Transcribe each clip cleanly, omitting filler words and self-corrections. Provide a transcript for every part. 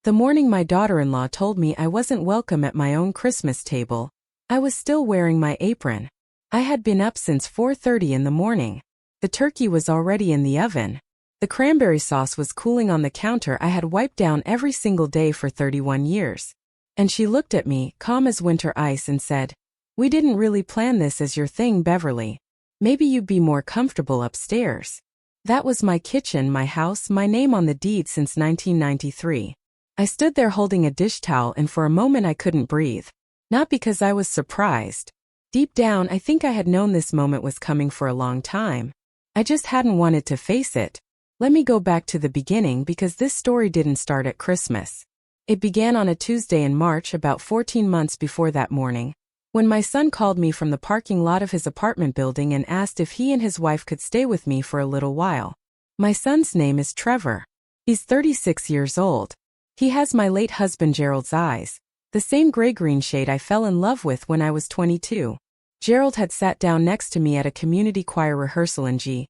The morning my daughter-in-law told me I wasn't welcome at my own Christmas table, I was still wearing my apron. I had been up since 4:30 in the morning. The turkey was already in the oven. The cranberry sauce was cooling on the counter I had wiped down every single day for 31 years. And she looked at me, calm as winter ice, and said, "We didn't really plan this as your thing, Beverly. Maybe you'd be more comfortable upstairs." That was my kitchen, my house, my name on the deed since 1993. I stood there holding a dish towel, and for a moment I couldn't breathe. Not because I was surprised. Deep down, I think I had known this moment was coming for a long time. I just hadn't wanted to face it. Let me go back to the beginning because this story didn't start at Christmas. It began on a Tuesday in March, about 14 months before that morning, when my son called me from the parking lot of his apartment building and asked if he and his wife could stay with me for a little while. My son's name is Trevor. He's 36 years old. He has my late husband Gerald's eyes, the same gray-green shade I fell in love with when I was 22. Gerald had sat down next to me at a community choir rehearsal in G.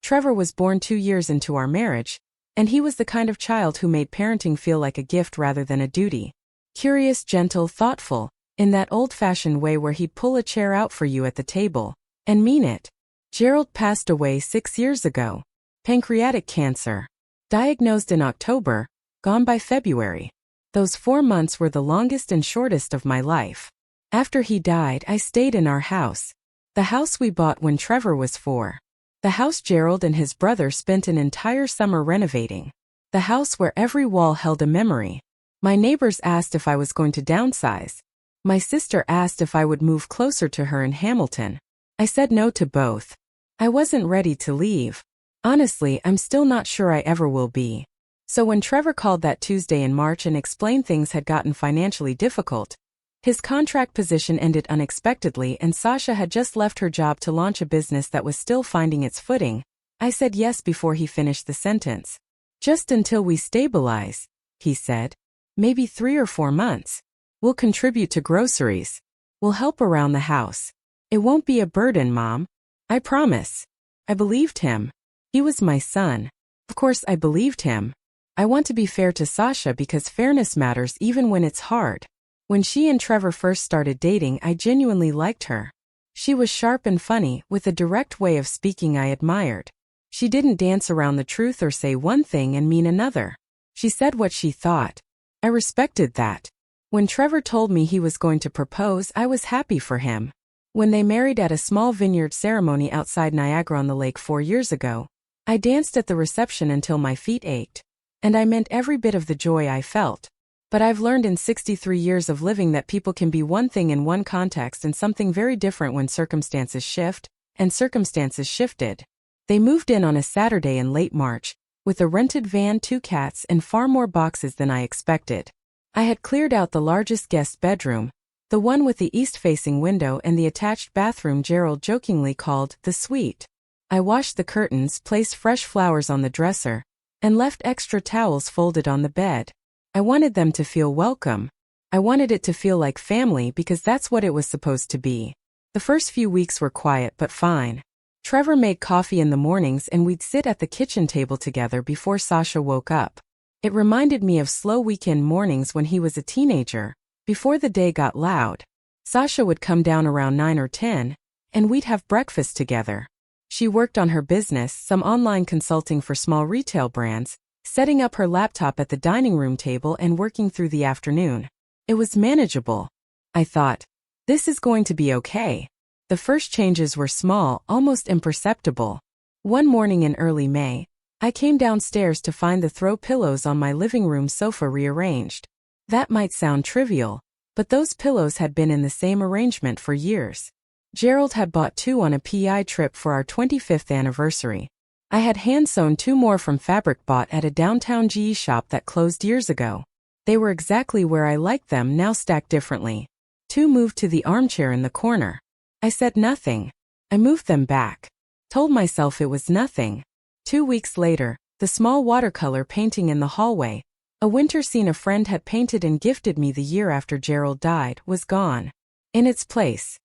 Trevor was born 2 years into our marriage, and he was the kind of child who made parenting feel like a gift rather than a duty. Curious, gentle, thoughtful, in that old-fashioned way where he'd pull a chair out for you at the table, and mean it. Gerald passed away 6 years ago. Pancreatic cancer. Diagnosed in October, gone by February. Those 4 months were the longest and shortest of my life. After he died, I stayed in our house. The house we bought when Trevor was 4. The house Gerald and his brother spent an entire summer renovating. The house where every wall held a memory. My neighbors asked if I was going to downsize. My sister asked if I would move closer to her in Hamilton. I said no to both. I wasn't ready to leave. Honestly, I'm still not sure I ever will be. So when Trevor called that Tuesday in March and explained things had gotten financially difficult, his contract position ended unexpectedly and Sasha had just left her job to launch a business that was still finding its footing, I said yes before he finished the sentence. "Just until we stabilize," he said. "Maybe 3 or 4 months. We'll contribute to groceries. We'll help around the house. It won't be a burden, Mom. I promise." I believed him. He was my son. Of course I believed him. I want to be fair to Sasha because fairness matters even when it's hard. When she and Trevor first started dating, I genuinely liked her. She was sharp and funny, with a direct way of speaking I admired. She didn't dance around the truth or say one thing and mean another. She said what she thought. I respected that. When Trevor told me he was going to propose, I was happy for him. When they married at a small vineyard ceremony outside Niagara-on-the-Lake 4 years ago, I danced at the reception until my feet ached. And I meant every bit of the joy I felt. But I've learned in 63 years of living that people can be one thing in one context and something very different when circumstances shift, and circumstances shifted. They moved in on a Saturday in late March, with a rented van, 2 cats, and far more boxes than I expected. I had cleared out the largest guest bedroom, the one with the east-facing window and the attached bathroom Gerald jokingly called the suite. I washed the curtains, placed fresh flowers on the dresser, and left extra towels folded on the bed. I wanted them to feel welcome. I wanted it to feel like family because that's what it was supposed to be. The first few weeks were quiet but fine. Trevor made coffee in the mornings and we'd sit at the kitchen table together before Sasha woke up. It reminded me of slow weekend mornings when he was a teenager, before the day got loud. Sasha would come down around 9 or 10, and we'd have breakfast together. She worked on her business, some online consulting for small retail brands, setting up her laptop at the dining room table and working through the afternoon. It was manageable. I thought, this is going to be okay. The first changes were small, almost imperceptible. One morning in early May, I came downstairs to find the throw pillows on my living room sofa rearranged. That might sound trivial, but those pillows had been in the same arrangement for years. Gerald had bought 2 on a PI trip for our 25th anniversary. I had hand-sewn 2 more from fabric bought at a downtown GE shop that closed years ago. They were exactly where I liked them, now stacked differently. 2 moved to the armchair in the corner. I said nothing. I moved them back. Told myself it was nothing. 2 weeks later, the small watercolor painting in the hallway, a winter scene a friend had painted and gifted me the year after Gerald died, was gone. In its place,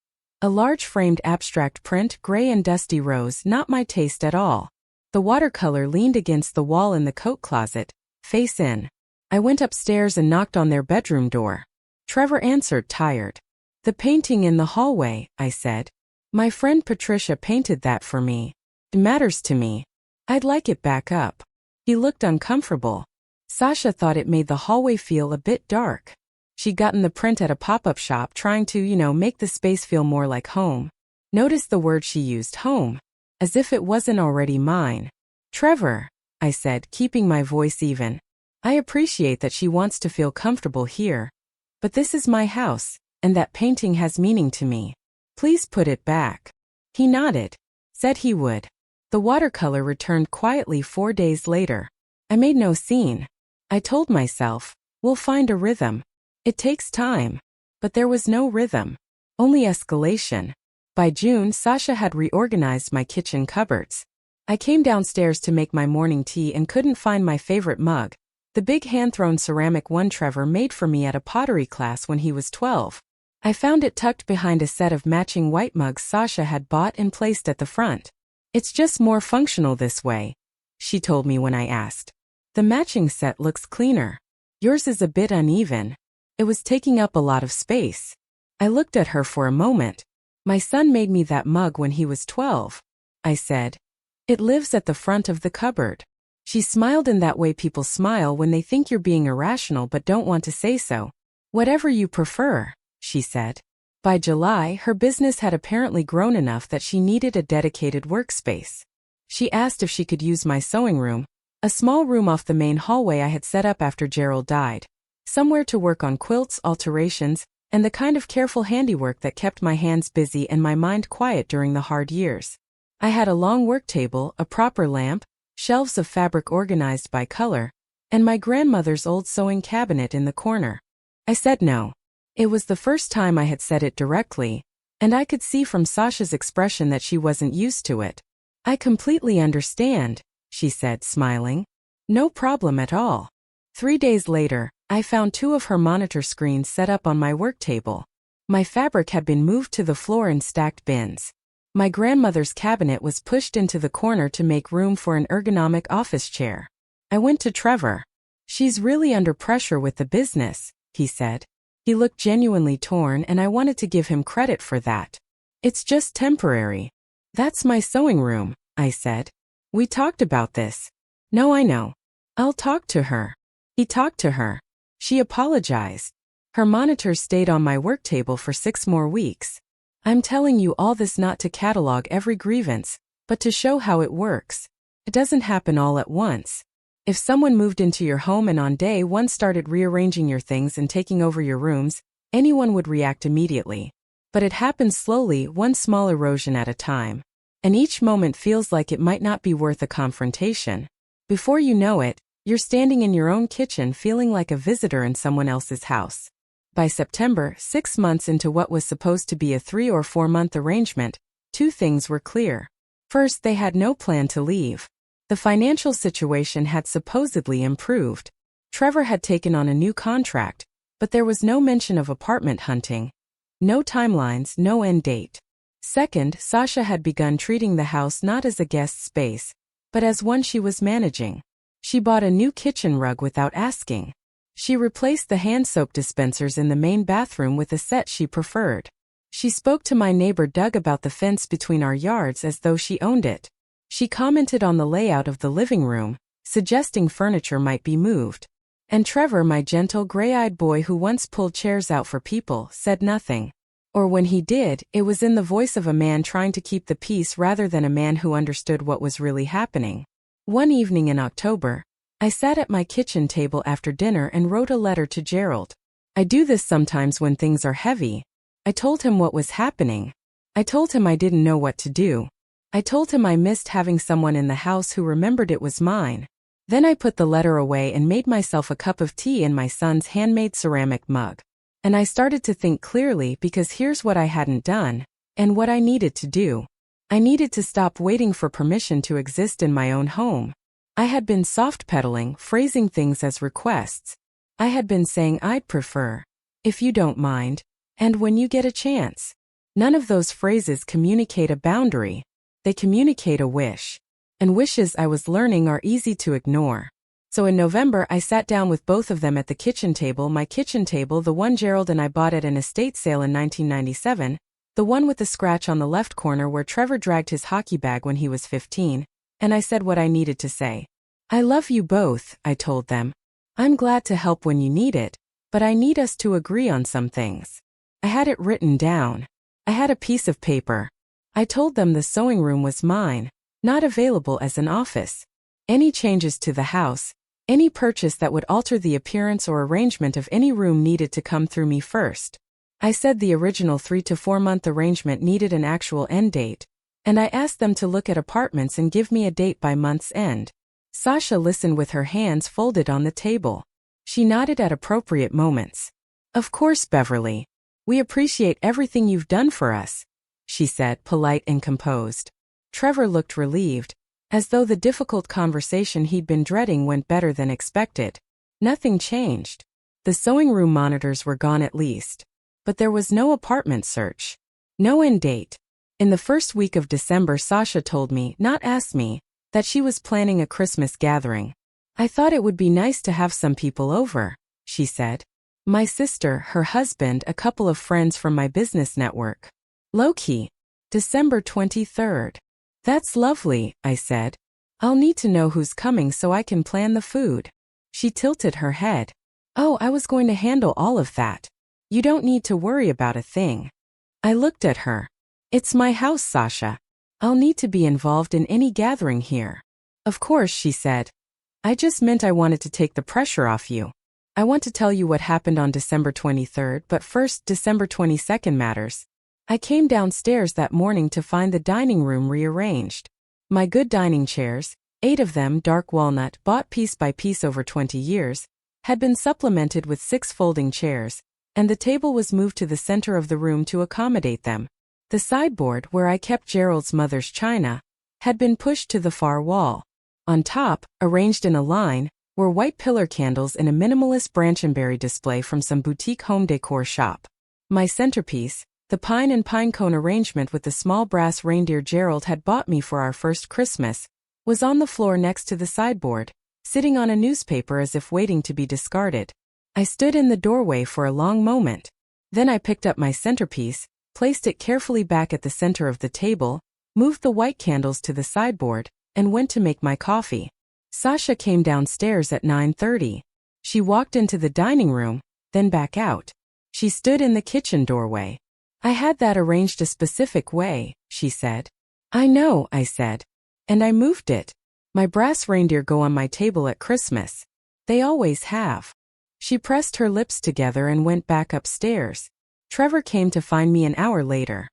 a large framed abstract print, gray and dusty rose, not my taste at all. The watercolor leaned against the wall in the coat closet, face in. I went upstairs and knocked on their bedroom door. Trevor answered, tired. "The painting in the hallway," I said. "My friend Patricia painted that for me. It matters to me. I'd like it back up." He looked uncomfortable. Sasha thought it made the hallway feel a bit dark. She'd gotten the print at a pop-up shop trying to, make the space feel more like home. Notice the word she used, home, as if it wasn't already mine. "Trevor," I said, keeping my voice even. "I appreciate that she wants to feel comfortable here. But this is my house, and that painting has meaning to me. Please put it back." He nodded, said he would. The watercolor returned quietly 4 days later. I made no scene. I told myself, we'll find a rhythm. It takes time. But there was no rhythm. Only escalation. By June, Sasha had reorganized my kitchen cupboards. I came downstairs to make my morning tea and couldn't find my favorite mug, the big hand-thrown ceramic one Trevor made for me at a pottery class when he was 12. I found it tucked behind a set of matching white mugs Sasha had bought and placed at the front. "It's just more functional this way," she told me when I asked. "The matching set looks cleaner. Yours is a bit uneven. It was taking up a lot of space." I looked at her for a moment. "My son made me that mug when he was 12. I said. "It lives at the front of the cupboard." She smiled in that way people smile when they think you're being irrational but don't want to say so. "Whatever you prefer," she said. By July, her business had apparently grown enough that she needed a dedicated workspace. She asked if she could use my sewing room, a small room off the main hallway I had set up after Gerald died. Somewhere to work on quilts, alterations, and the kind of careful handiwork that kept my hands busy and my mind quiet during the hard years. I had a long work table, a proper lamp, shelves of fabric organized by color, and my grandmother's old sewing cabinet in the corner. I said no. It was the first time I had said it directly, and I could see from Sasha's expression that she wasn't used to it. "I completely understand," she said, smiling. "No problem at all." 3 days later, I found 2 of her monitor screens set up on my work table. My fabric had been moved to the floor in stacked bins. My grandmother's cabinet was pushed into the corner to make room for an ergonomic office chair. I went to Trevor. "She's really under pressure with the business," he said. He looked genuinely torn and I wanted to give him credit for that. "It's just temporary." "That's my sewing room," I said. "We talked about this." "No, I know. I'll talk to her." He talked to her. She apologized. Her monitor stayed on my work table for 6 more weeks. I'm telling you all this not to catalog every grievance, but to show how it works. It doesn't happen all at once. If someone moved into your home and on day 1 started rearranging your things and taking over your rooms, anyone would react immediately. But it happens slowly, one small erosion at a time. And each moment feels like it might not be worth a confrontation. Before you know it, you're standing in your own kitchen feeling like a visitor in someone else's house. By September, 6 months into what was supposed to be a 3 or 4 month arrangement, 2 things were clear. First, they had no plan to leave. The financial situation had supposedly improved. Trevor had taken on a new contract, but there was no mention of apartment hunting. No timelines, no end date. Second, Sasha had begun treating the house not as a guest space, but as one she was managing. She bought a new kitchen rug without asking. She replaced the hand soap dispensers in the main bathroom with a set she preferred. She spoke to my neighbor Doug about the fence between our yards as though she owned it. She commented on the layout of the living room, suggesting furniture might be moved. And Trevor, my gentle gray-eyed boy who once pulled chairs out for people, said nothing. Or when he did, it was in the voice of a man trying to keep the peace rather than a man who understood what was really happening. One evening in October, I sat at my kitchen table after dinner and wrote a letter to Gerald. I do this sometimes when things are heavy. I told him what was happening. I told him I didn't know what to do. I told him I missed having someone in the house who remembered it was mine. Then I put the letter away and made myself a cup of tea in my son's handmade ceramic mug. And I started to think clearly because here's what I hadn't done, and what I needed to do. I needed to stop waiting for permission to exist in my own home. I had been soft-pedaling, phrasing things as requests. I had been saying I'd prefer, if you don't mind, and when you get a chance. None of those phrases communicate a boundary. They communicate a wish. And wishes I was learning are easy to ignore. So in November I sat down with both of them at the kitchen table, my kitchen table, the one Gerald and I bought at an estate sale in 1997, the one with the scratch on the left corner where Trevor dragged his hockey bag when he was 15, and I said what I needed to say. I love you both, I told them. I'm glad to help when you need it, but I need us to agree on some things. I had it written down. I had a piece of paper. I told them the sewing room was mine, not available as an office. Any changes to the house, any purchase that would alter the appearance or arrangement of any room needed to come through me first. I said the original 3 to 4 month arrangement needed an actual end date, and I asked them to look at apartments and give me a date by month's end. Sasha listened with her hands folded on the table. She nodded at appropriate moments. Of course, Beverly. We appreciate everything you've done for us, she said, polite and composed. Trevor looked relieved, as though the difficult conversation he'd been dreading went better than expected. Nothing changed. The sewing room monitors were gone at least. But there was no apartment search. No end date. In the first week of December, Sasha told me, not asked me, that she was planning a Christmas gathering. I thought it would be nice to have some people over, she said. My sister, her husband, a couple of friends from my business network. Low-key. December 23rd. That's lovely, I said. I'll need to know who's coming so I can plan the food. She tilted her head. Oh, I was going to handle all of that. You don't need to worry about a thing. I looked at her. It's my house, Sasha. I'll need to be involved in any gathering here. Of course, she said. I just meant I wanted to take the pressure off you. I want to tell you what happened on December 23rd, but first, December 22nd matters. I came downstairs that morning to find the dining room rearranged. My good dining chairs, 8 of them dark walnut, bought piece by piece over 20 years, had been supplemented with 6 folding chairs, and the table was moved to the center of the room to accommodate them. The sideboard, where I kept Gerald's mother's china, had been pushed to the far wall. On top, arranged in a line, were white pillar candles in a minimalist branchenberry display from some boutique home decor shop. My centerpiece, the pine and pinecone arrangement with the small brass reindeer Gerald had bought me for our first Christmas, was on the floor next to the sideboard, sitting on a newspaper as if waiting to be discarded. I stood in the doorway for a long moment. Then I picked up my centerpiece, placed it carefully back at the center of the table, moved the white candles to the sideboard, and went to make my coffee. Sasha came downstairs at 9:30. She walked into the dining room, then back out. She stood in the kitchen doorway. I had that arranged a specific way, she said. I know, I said. And I moved it. My brass reindeer go on my table at Christmas. They always have. She pressed her lips together and went back upstairs. Trevor came to find me an hour later.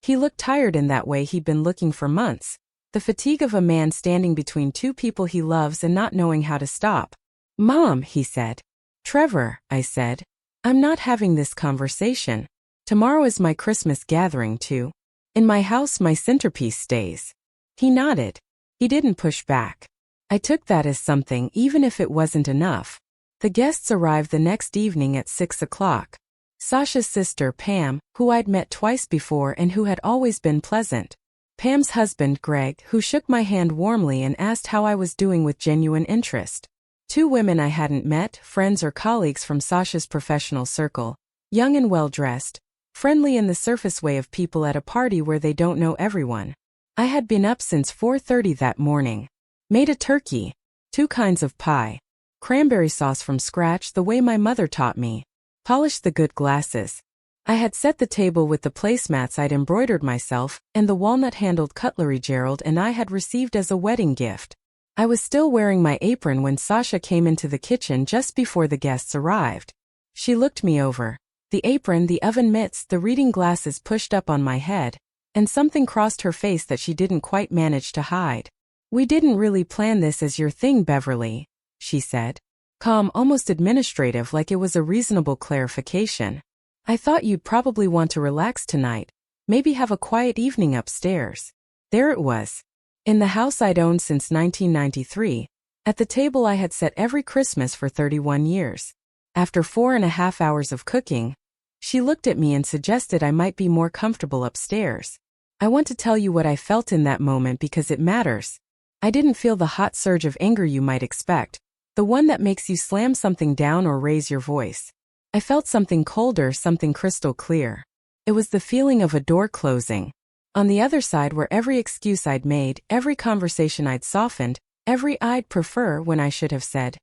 He looked tired in that way he'd been looking for months. The fatigue of a man standing between 2 people he loves and not knowing how to stop. Mom, he said. Trevor, I said. I'm not having this conversation. Tomorrow is my Christmas gathering too. In my house my centerpiece stays. He nodded. He didn't push back. I took that as something, even if it wasn't enough. The guests arrived the next evening at 6 o'clock. Sasha's sister, Pam, who I'd met twice before and who had always been pleasant. Pam's husband, Greg, who shook my hand warmly and asked how I was doing with genuine interest. 2 women I hadn't met, friends or colleagues from Sasha's professional circle, young and well-dressed, friendly in the surface way of people at a party where they don't know everyone. I had been up since 4:30 that morning. Made a turkey, 2 kinds of pie, cranberry sauce from scratch the way my mother taught me, polished the good glasses. I had set the table with the placemats I'd embroidered myself and the walnut-handled cutlery Gerald and I had received as a wedding gift. I was still wearing my apron when Sasha came into the kitchen just before the guests arrived. She looked me over. The apron, the oven mitts, the reading glasses pushed up on my head, and something crossed her face that she didn't quite manage to hide. We didn't really plan this as your thing, Beverly, she said. Calm, almost administrative, like it was a reasonable clarification. I thought you'd probably want to relax tonight, maybe have a quiet evening upstairs. There it was. In the house I'd owned since 1993, at the table I had set every Christmas for 31 years. After 4.5 hours of cooking, she looked at me and suggested I might be more comfortable upstairs. I want to tell you what I felt in that moment because it matters. I didn't feel the hot surge of anger you might expect, The one that makes you slam something down or raise your voice. I felt something colder, something crystal clear. It was the feeling of a door closing. On the other side were every excuse I'd made, every conversation I'd softened, every I'd prefer when I should have said,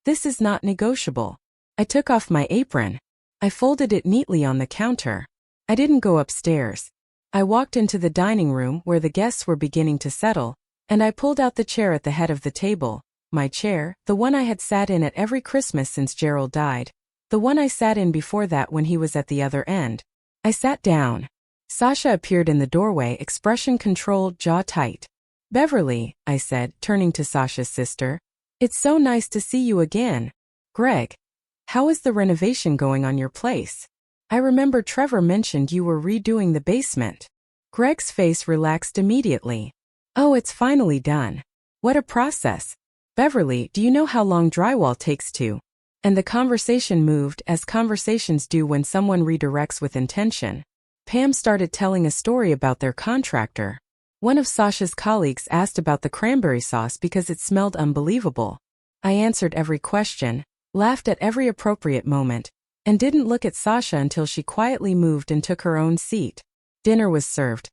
"This is not negotiable." I took off my apron. I folded it neatly on the counter. I didn't go upstairs. I walked into the dining room where the guests were beginning to settle, and I pulled out the chair at the head of the table, my chair, the one I had sat in at every Christmas since Gerald died, the one I sat in before that when he was at the other end. I sat down. Sasha appeared in the doorway, expression controlled, jaw tight. "Beverly," I said, turning to Sasha's sister. "It's so nice to see you again. Greg, how is the renovation going on your place? I remember Trevor mentioned you were redoing the basement." Greg's face relaxed immediately. "Oh, it's finally done. What a process. Beverly, do you know how long drywall takes to?" And the conversation moved, as conversations do when someone redirects with intention. Pam started telling a story about their contractor. One of Sasha's colleagues asked about the cranberry sauce because it smelled unbelievable. I answered every question, laughed at every appropriate moment, and didn't look at Sasha until she quietly moved and took her own seat. Dinner was served.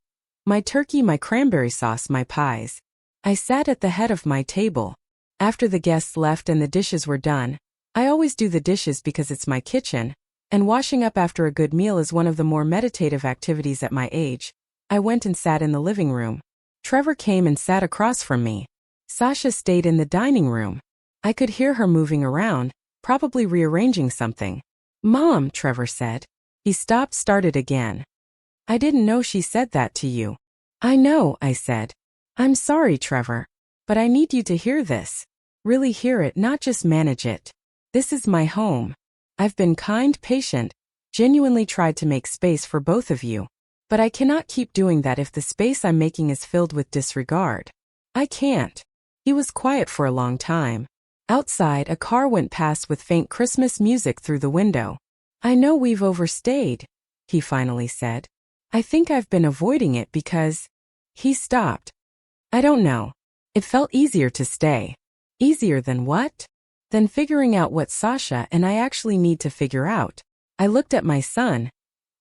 My turkey, my cranberry sauce, my pies. I sat at the head of my table. After the guests left and the dishes were done, I always do the dishes because it's my kitchen, and washing up after a good meal is one of the more meditative activities at my age. I went and sat in the living room. Trevor came and sat across from me. Sasha stayed in the dining room. I could hear her moving around, probably rearranging something. "Mom," Trevor said. He stopped, started again. "I didn't know she said that to you." "I know," I said. "I'm sorry, Trevor. But I need you to hear this. Really hear it, not just manage it. This is my home. I've been kind, patient, genuinely tried to make space for both of you. But I cannot keep doing that if the space I'm making is filled with disregard. I can't." He was quiet for a long time. Outside, a car went past with faint Christmas music through the window. "I know we've overstayed," he finally said. "I think I've been avoiding it because—" He stopped. "I don't know. It felt easier to stay." "Easier than what?" "Than figuring out what Sasha and I actually need to figure out." I looked at my son,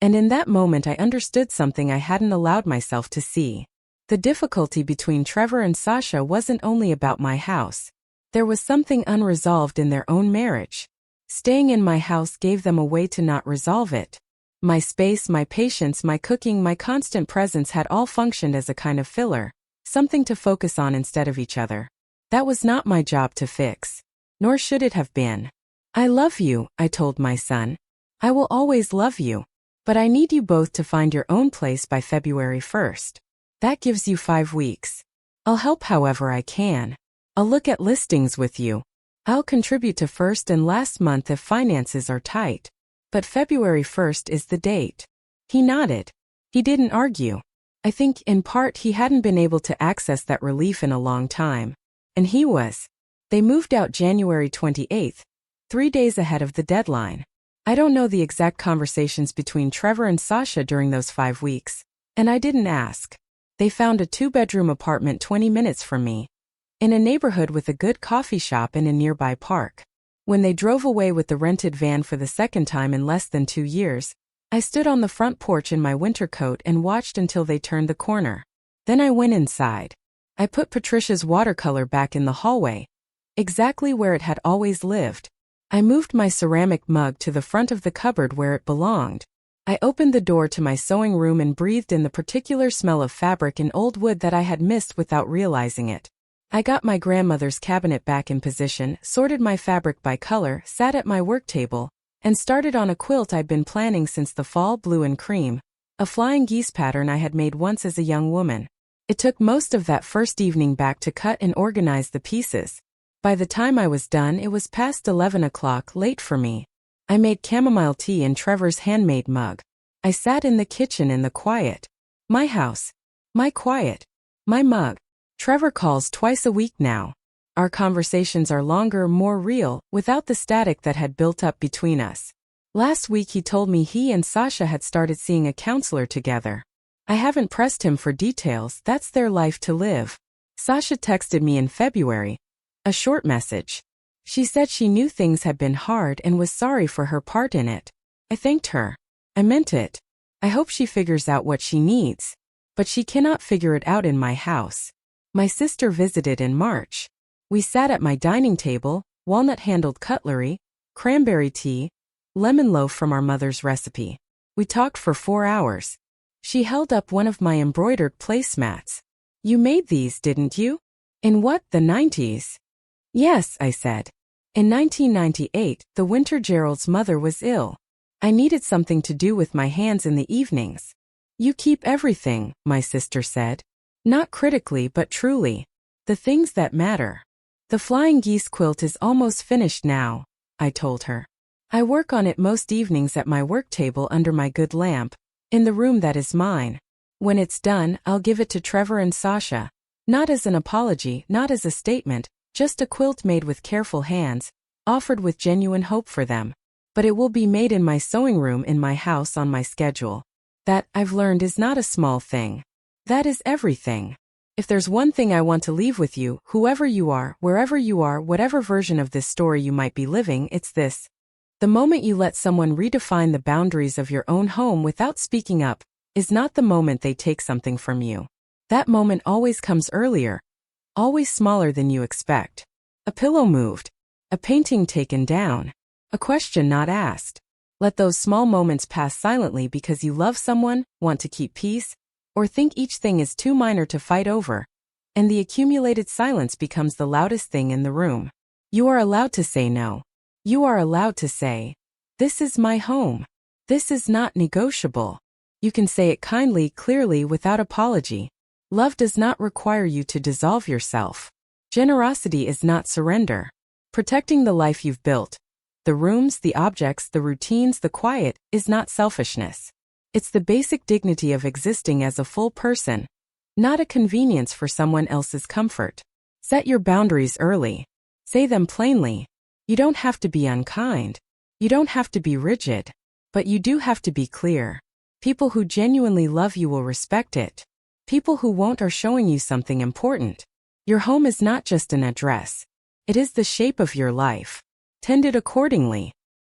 and in that moment I understood something I hadn't allowed myself to see. The difficulty between Trevor and Sasha wasn't only about my house. There was something unresolved in their own marriage. Staying in my house gave them a way to not resolve it. My space, my patience, my cooking, my constant presence had all functioned as a kind of filler, something to focus on instead of each other. That was not my job to fix. Nor should it have been. "I love you," I told my son. "I will always love you. But I need you both to find your own place by February 1st. That gives you 5 weeks. I'll help however I can. I'll look at listings with you. I'll contribute to first and last month if finances are tight. But February 1st is the date." He nodded. He didn't argue. I think, in part, he hadn't been able to access that relief in a long time. And he was. They moved out January 28th, 3 days ahead of the deadline. I don't know the exact conversations between Trevor and Sasha during those 5 weeks, and I didn't ask. They found a 2-bedroom apartment 20 minutes from me, in a neighborhood with a good coffee shop and a nearby park. When they drove away with the rented van for the second time in less than 2 years, I stood on the front porch in my winter coat and watched until they turned the corner. Then I went inside. I put Patricia's watercolor back in the hallway, exactly where it had always lived. I moved my ceramic mug to the front of the cupboard where it belonged. I opened the door to my sewing room and breathed in the particular smell of fabric and old wood that I had missed without realizing it. I got my grandmother's cabinet back in position, sorted my fabric by color, sat at my work table, and started on a quilt I'd been planning since the fall, blue and cream, a flying geese pattern I had made once as a young woman. It took most of that first evening back to cut and organize the pieces. By the time I was done, it was past 11 o'clock, late for me. I made chamomile tea in Trevor's handmade mug. I sat in the kitchen in the quiet. My house. My quiet. My mug. Trevor calls twice a week now. Our conversations are longer, more real, without the static that had built up between us. Last week he told me he and Sasha had started seeing a counselor together. I haven't pressed him for details, that's their life to live. Sasha texted me in February. A short message. She said she knew things had been hard and was sorry for her part in it. I thanked her. I meant it. I hope she figures out what she needs. But she cannot figure it out in my house. My sister visited in March. We sat at my dining table, walnut-handled cutlery, cranberry tea, lemon loaf from our mother's recipe. We talked for 4 hours. She held up one of my embroidered placemats. You made these, didn't you? In what, the 90s? Yes, I said. In 1998, the winter Gerald's mother was ill. I needed something to do with my hands in the evenings. You keep everything, my sister said. Not critically but truly. The things that matter. The flying geese quilt is almost finished now, I told her. I work on it most evenings at my work table under my good lamp, in the room that is mine. When it's done, I'll give it to Trevor and Sasha. Not as an apology, not as a statement, just a quilt made with careful hands, offered with genuine hope for them. But it will be made in my sewing room in my house on my schedule. That, I've learned, is not a small thing. That is everything. If there's one thing I want to leave with you, whoever you are, wherever you are, whatever version of this story you might be living, it's this. The moment you let someone redefine the boundaries of your own home without speaking up, is not the moment they take something from you. That moment always comes earlier, always smaller than you expect. A pillow moved, a painting taken down, a question not asked. Let those small moments pass silently because you love someone, want to keep peace, or think each thing is too minor to fight over, and the accumulated silence becomes the loudest thing in the room. You are allowed to say no. You are allowed to say, "This is my home. This is not negotiable." You can say it kindly, clearly, without apology. Love does not require you to dissolve yourself. Generosity is not surrender. Protecting the life you've built, the rooms, the objects, the routines, the quiet, is not selfishness. It's the basic dignity of existing as a full person, not a convenience for someone else's comfort. Set your boundaries early. Say them plainly. You don't have to be unkind. You don't have to be rigid. But you do have to be clear. People who genuinely love you will respect it. People who won't are showing you something important. Your home is not just an address. It is the shape of your life. Tend it accordingly.